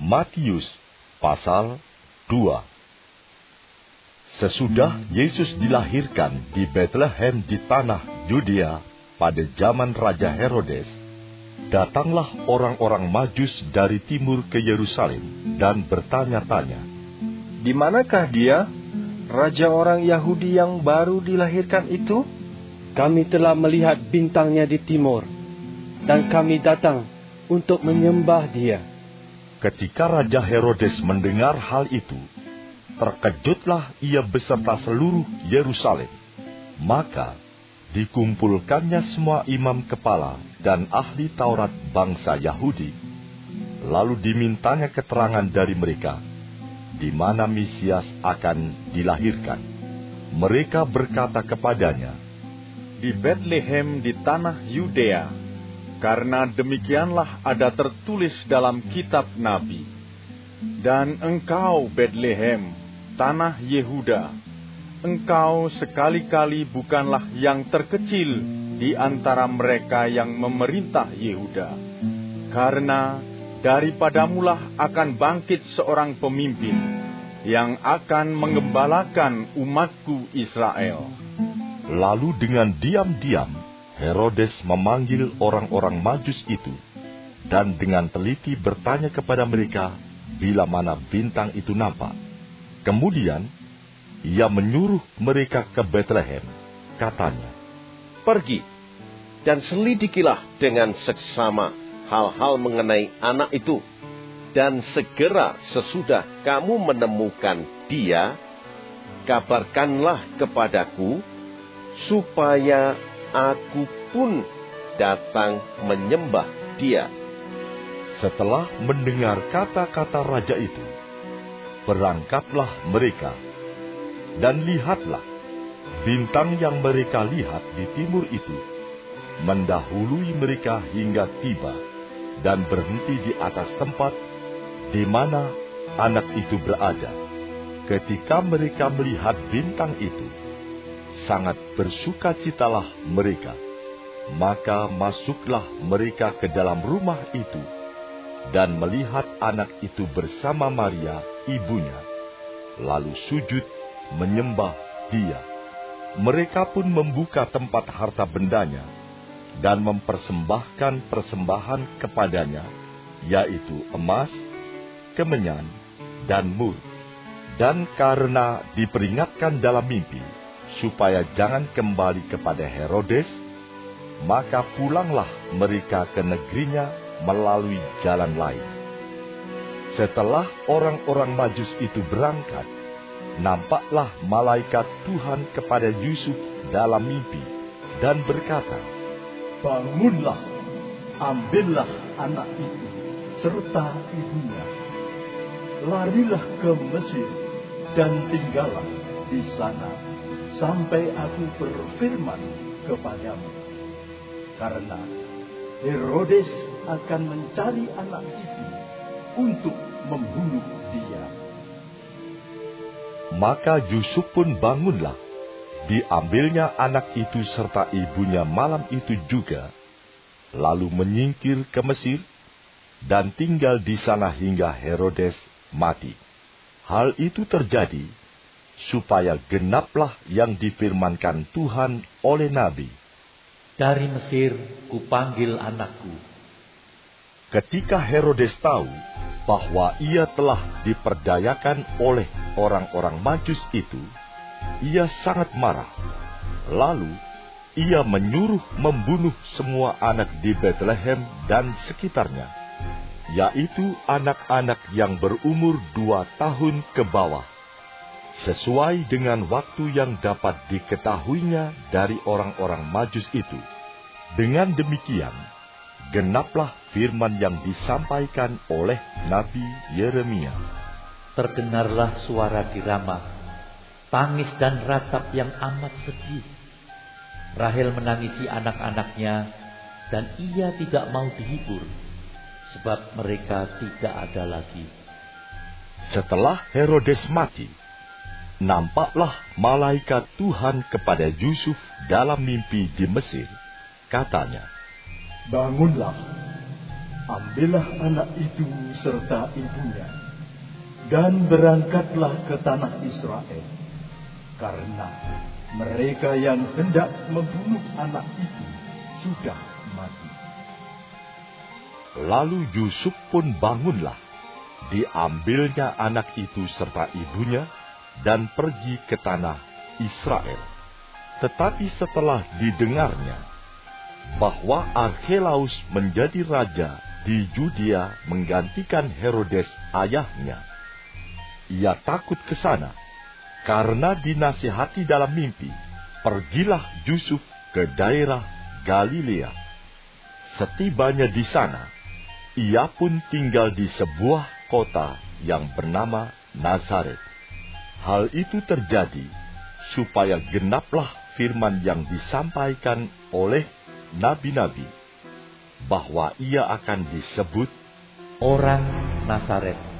Matius pasal 2. Sesudah Yesus dilahirkan di Betlehem di tanah Yudea pada zaman Raja Herodes, datanglah orang-orang Majus dari timur ke Yerusalem dan bertanya-tanya, "Di manakah dia, Raja orang Yahudi yang baru dilahirkan itu? Kami telah melihat bintangnya di timur, dan kami datang untuk menyembah dia." Ketika Raja Herodes mendengar hal itu, terkejutlah ia beserta seluruh Yerusalem. Maka dikumpulkannya semua imam kepala dan ahli Taurat bangsa Yahudi, lalu dimintanya keterangan dari mereka, di mana Mesias akan dilahirkan. Mereka berkata kepadanya, "Di Betlehem di tanah Yudea, karena demikianlah ada tertulis dalam kitab Nabi. Dan engkau, Betlehem, tanah Yehuda, engkau sekali-kali bukanlah yang terkecil di antara mereka yang memerintah Yehuda. Karena daripadamulah akan bangkit seorang pemimpin yang akan mengembalakan umatku Israel." Lalu dengan diam-diam Herodes memanggil orang-orang Majus itu, dan dengan teliti bertanya kepada mereka bila mana bintang itu nampak. Kemudian ia menyuruh mereka ke Betlehem, katanya, "Pergi dan selidikilah dengan seksama hal-hal mengenai anak itu, dan segera sesudah kamu menemukan dia, kabarkanlah kepadaku, supaya aku pun datang menyembah dia." Setelah mendengar kata-kata raja itu, berangkatlah mereka, dan lihatlah, bintang yang mereka lihat di timur itu mendahului mereka hingga tiba dan berhenti di atas tempat di mana anak itu berada. Ketika mereka melihat bintang itu, sangat bersukacitalah mereka. Maka masuklah mereka ke dalam rumah itu, dan melihat anak itu bersama Maria, ibunya, lalu sujud menyembah dia. Mereka pun membuka tempat harta bendanya, dan mempersembahkan persembahan kepadanya, yaitu emas, kemenyan, dan mur. Dan karena diperingatkan dalam mimpi, supaya jangan kembali kepada Herodes, maka pulanglah mereka ke negerinya melalui jalan lain. Setelah orang-orang Majus itu berangkat, nampaklah malaikat Tuhan kepada Yusuf dalam mimpi dan berkata, "Bangunlah, ambillah anak itu serta ibunya, larilah ke Mesir dan tinggallah di sana sampai aku berfirman kepadamu. Karena Herodes akan mencari anak itu untuk membunuh dia." Maka Yusuf pun bangunlah, diambilnya anak itu serta ibunya malam itu juga, lalu menyingkir ke Mesir, dan tinggal di sana hingga Herodes mati. Hal itu terjadi supaya genaplah yang difirmankan Tuhan oleh Nabi, "Dari Mesir kupanggil anakku." Ketika Herodes tahu bahwa ia telah diperdayakan oleh orang-orang Majus itu, ia sangat marah. Lalu ia menyuruh membunuh semua anak di Betlehem dan sekitarnya, yaitu anak-anak yang berumur 2 tahun ke bawah, sesuai dengan waktu yang dapat diketahuinya dari orang-orang Majus itu. Dengan demikian, genaplah firman yang disampaikan oleh Nabi Yeremia. Terdengarlah suara di Rama, tangis dan ratap yang amat sedih. Rahel menangisi anak-anaknya, dan ia tidak mau dihibur, sebab mereka tidak ada lagi. Setelah Herodes mati, nampaklah malaikat Tuhan kepada Yusuf dalam mimpi di Mesir. Katanya, "Bangunlah, ambillah anak itu serta ibunya, dan berangkatlah ke tanah Israel, karena mereka yang hendak membunuh anak itu sudah mati. Lalu Yusuf pun bangunlah, diambilnya anak itu serta ibunya, dan pergi ke tanah Israel. Tetapi setelah didengarnya bahwa Archelaus menjadi raja di Yudea menggantikan Herodes ayahnya, ia takut ke sana. Karena dinasihati dalam mimpi, pergilah Yusuf ke daerah Galilea. Setibanya di sana, ia pun tinggal di sebuah kota yang bernama Nazaret. Hal itu terjadi supaya genaplah firman yang disampaikan oleh nabi-nabi, bahwa ia akan disebut orang Nazaret.